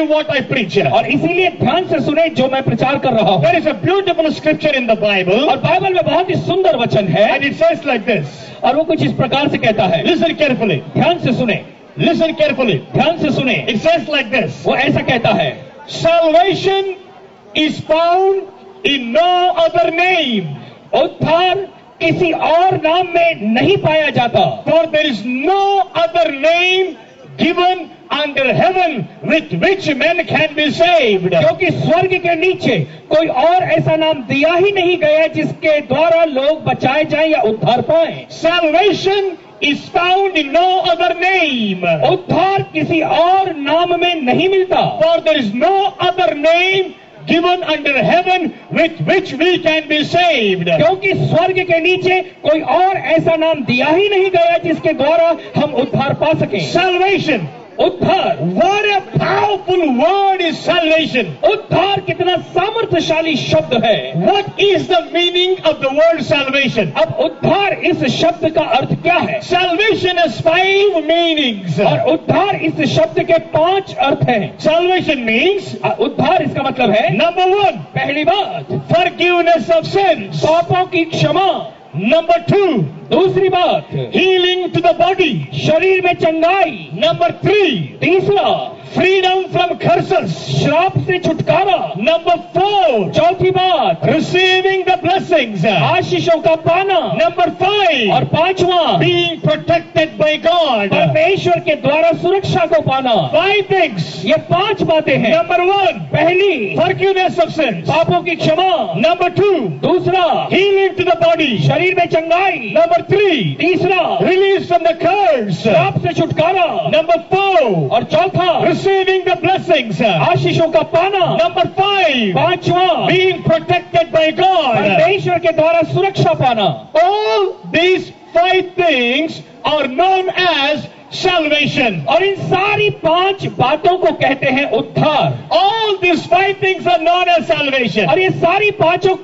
what I preach. और इसीलिए ध्यान से सुने जो मैं प्रचार कर रहा हूँ. There is a beautiful scripture in the Bible, और बाइबल में बहुत ही सुंदर वचन है, and it says like this. और वो कुछ इस प्रकार से कहता है. Listen carefully. ध्यान से सुने, Listen carefully. ध्यान से सुने. It says like this. वो ऐसा कहता है, Salvation is found in no other name. उद्धार किसी और नाम में नहीं पाया जाता. For there is no other name given under heaven with which men can be saved. क्योंकि स्वर्ग के नीचे कोई और ऐसा नाम दिया ही नहीं गया जिसके द्वारा लोग बचाए जाएं या उद्धार पाएं. Salvation is found in no other name. उद्धार किसी और नाम में नहीं मिलता. For there is no other name given under heaven with which we can be saved. क्योंकि स्वर्ग के नीचे कोई और ऐसा नाम दिया ही नहीं गया जिसके द्वारा हम उद्धार पा सकें. Salvation. उद्धार. What a powerful word is salvation. उद्धार कितना सामर्थ्यशाली शब्द है. What is the meaning of the word salvation? अब उद्धार इस शब्द का अर्थ क्या है? Salvation has 5 meanings. और उद्धार इस शब्द के 5 अर्थ हैं. Salvation means, उद्धार इसका मतलब है, number 1, पहली बात, forgiveness of sins. पापों की क्षमा. Number 2, दूसरी बात, healing to the body. शरीर में चंगाई. Number 3, तीसरा, freedom from curses. श्राप से छुटकारा. Number 4, चौथी बात, receiving the blessings. आशीषों का पाना. Number 5, और पांचवा, being protected by God. परमेश्वर के द्वारा सुरक्षा को पाना. 5 things. ये 5 बातें हैं. Number 1, पहली, forgiveness of sins. पापों की क्षमा. Number 2, दूसरा, healing to the body. शरीर में चंगाई. Number 3, तीसरा, release from the curse. श्राप से छुटकारा. Number 4, और चौथा, receiving the blessings. आशीषों का पाना. Number 5, पांचवा, being protected by God. परमेश्वर के द्वारा सुरक्षा पाना. All these 5 things are known as salvation. और इन सारी 5 बातों को कहते हैं उद्धार. All these 5 things are known as salvation. और ये सारी पांचों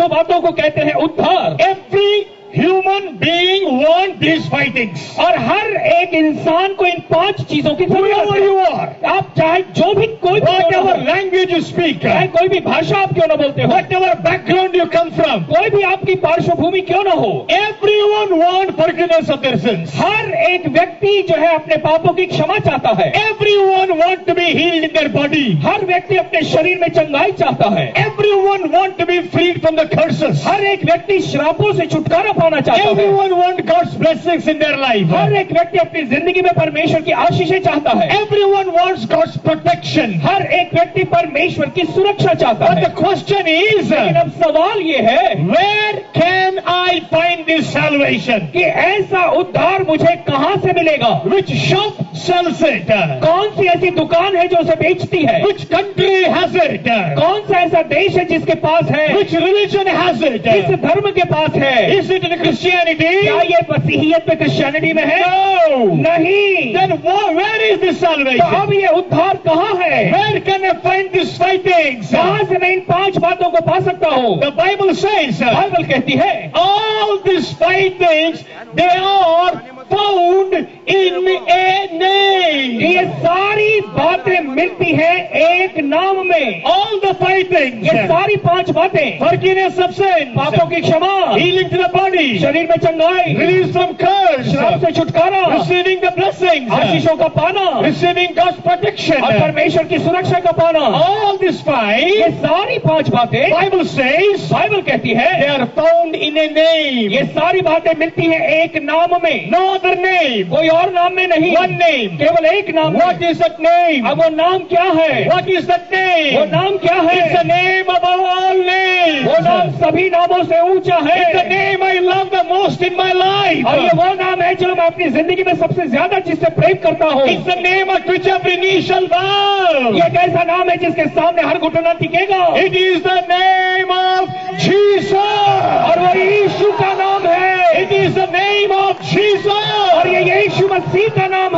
बातों को कहते हैं उद्धार. Every human being wants these 5 things. और हर एक इंसान को इन 5 चीजों की जरूरत Whoever है. you are, आप चाहे जो भी कोई भी क्यों ना whatever हो, language you speak, चाहे कोई भी भाषा आप क्यों ना बोलते हो, whatever background you come from, कोई भी आपकी पार्श्वभूमि क्यों ना हो, everyone wants forgiveness of their sins. हर एक व्यक्ति जो है अपने पापों की क्षमा चाहता है. Everyone wants to be healed in their body. हर व्यक्ति अपने शरीर में चंगाई चाहता है. Everyone wants to be freed from the curses. हर एक व्यक्ति श्रापों से छुटकारा पाना चाहता है. Everyone wants God's blessings in their life. हर एक व्यक्ति अपनी जिंदगी में परमेश्वर की आशीषें चाहता है. Everyone wants God's protection. हर एक व्यक्ति परमेश्वर की सुरक्षा चाहता But है. the question is, लेकिन अब सवाल ये है, where can I find this salvation? कि ऐसा उद्धार मुझे कहां से मिलेगा? Which shop sells it? कौन सी ऐसी दुकान है जो उसे बेचती है? Which country has it? कौन सा ऐसा देश है जिसके पास है? Which religion has it? किस धर्म के पास है? Is it in Christianity? क्या ये मसीहियत में, क्रिश्चियनिटी में है? No. नहीं. Then where is this तो salvation? अब ये उद्धार कहाँ है? Where can I find these 5 things? कहां से मैं इन 5 बातों को पा सकता हूँ? The Bible says, बाइबल कहती है, all these 5 things, they are found in a name. ये सारी बातें मिलती हैं एक नाम में. All the 5 things. ये सारी 5 बातें, Forgiveness of sins. पापों की क्षमा, Healing to the body. शरीर में चंगाई, Release from curse. श्राप से छुटकारा, Receiving the blessings. आशीषों का पाना, Receiving God's protection. और परमेश्वर की सुरक्षा का पाना. All these 5, ये सारी 5 बातें Bible says, बाइबल कहती है, they are found in a name. ये सारी बातें मिलती हैं एक नाम में. No other name. कोई और नाम में नहीं. One name. केवल एक नाम में. What is that name? अब वो नाम क्या है? What is that name? वो नाम क्या है? It's the name above all names. वो नाम सभी नामों से ऊंचा है. It's the name I love the most in my life. और ये वो नाम है जो मैं अपनी जिंदगी में सबसे ज्यादा जिससे प्रेम करता हूँ. It's the name at which every knee shall bow. ये एक ऐसा नाम है जिसके सामने हर घुटना टिकेगा. It is the name of Jesus. और वो यीशु का नाम है. It is the name of Jesus. और ये यीशु मसीह का नाम